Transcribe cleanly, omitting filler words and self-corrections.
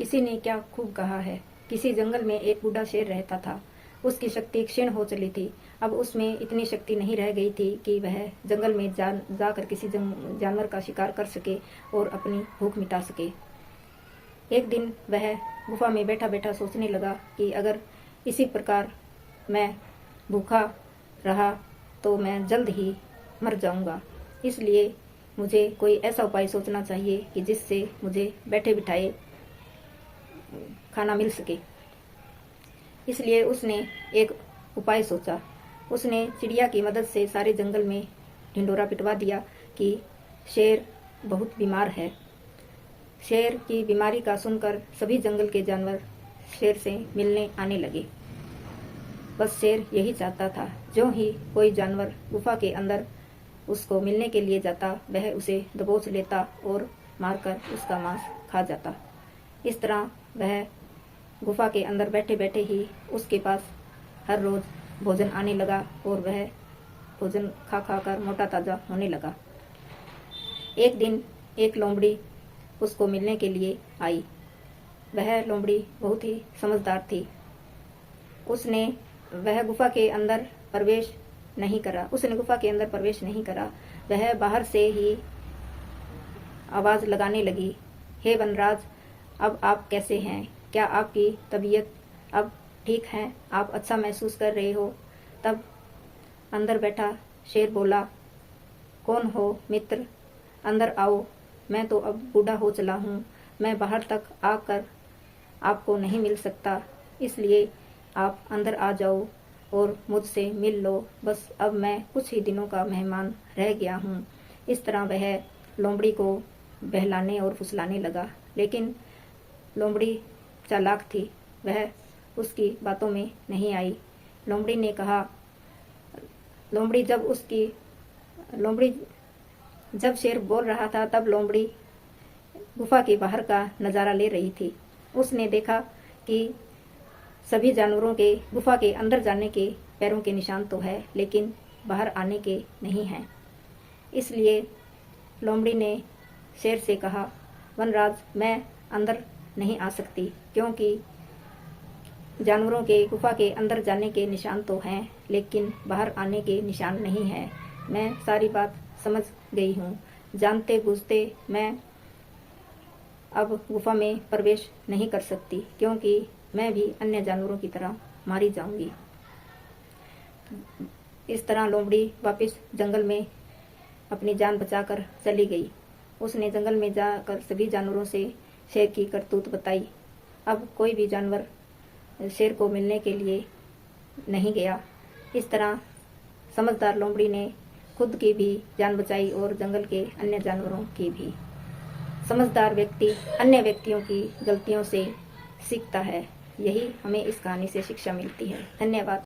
किसी ने क्या खूब कहा है। किसी जंगल में एक बूढ़ा शेर रहता था। उसकी शक्ति क्षीण हो चली थी। अब उसमें इतनी शक्ति नहीं रह गई थी कि वह जंगल में जाकर किसी जानवर का शिकार कर सके और अपनी भूख मिटा सके। एक दिन वह गुफा में बैठा बैठा सोचने लगा कि अगर इसी प्रकार मैं भूखा रहा तो मैं जल्द ही मर जाऊंगा। इसलिए मुझे कोई ऐसा उपाय सोचना चाहिए कि जिससे मुझे बैठे बिठाए खाना मिल सके। इसलिए उसने एक उपाय सोचा। उसने चिड़िया की मदद से सारे जंगल में ढिंढोरा पिटवा दिया कि शेर बहुत बीमार है। शेर की बीमारी का सुनकर सभी जंगल के जानवर शेर से मिलने आने लगे। बस शेर यही चाहता था, जो ही कोई जानवर गुफा के अंदर उसको मिलने के लिए जाता वह उसे दबोच लेता और मारकर उसका मांस खा जाता। इस तरह वह गुफा के अंदर बैठे बैठे ही उसके पास हर रोज भोजन आने लगा और वह भोजन खा खा कर मोटा ताजा होने लगा। एक दिन एक लोमड़ी उसको मिलने के लिए आई। वह लोमड़ी बहुत ही समझदार थी। वह गुफा के अंदर प्रवेश नहीं करा। उसने गुफा के अंदर प्रवेश नहीं करा। वह बाहर से ही आवाज लगाने लगी, हे वनराज, अब आप कैसे हैं? क्या आपकी तबीयत अब ठीक है? आप अच्छा महसूस कर रहे हो? तब अंदर बैठा शेर बोला, कौन हो मित्र? अंदर आओ। मैं तो अब बूढ़ा हो चला हूँ। मैं बाहर तक आकर आपको नहीं मिल सकता। इसलिए आप अंदर आ जाओ और मुझसे मिल लो। बस अब मैं कुछ ही दिनों का मेहमान रह गया हूँ। इस तरह वह लोमड़ी को बहलाने और फुसलाने लगा। लेकिन लोमड़ी चालाक थी। वह उसकी बातों में नहीं आई। लोमड़ी ने कहा, जब शेर बोल रहा था तब लोमड़ी गुफा के बाहर का नज़ारा ले रही थी। उसने देखा कि सभी जानवरों के गुफा के अंदर जाने के पैरों के निशान तो है, लेकिन बाहर आने के नहीं हैं। इसलिए लोमड़ी ने शेर से कहा, वनराज, मैं अंदर नहीं आ सकती, क्योंकि जानवरों के गुफा के अंदर जाने के निशान तो हैं, लेकिन बाहर आने के निशान नहीं हैं। मैं सारी बात समझ गई हूँ। जानते बूझते मैं अब गुफा में प्रवेश नहीं कर सकती, क्योंकि मैं भी अन्य जानवरों की तरह मारी जाऊंगी। इस तरह लोमड़ी वापस जंगल में अपनी जान बचाकर चली गई। उसने जंगल में जाकर सभी जानवरों से शेर की करतूत बताई। अब कोई भी जानवर शेर को मिलने के लिए नहीं गया। इस तरह समझदार लोमड़ी ने खुद की भी जान बचाई और जंगल के अन्य जानवरों की भी। समझदार व्यक्ति अन्य व्यक्तियों की गलतियों से सीखता है। यही हमें इस कहानी से शिक्षा मिलती है। धन्यवाद।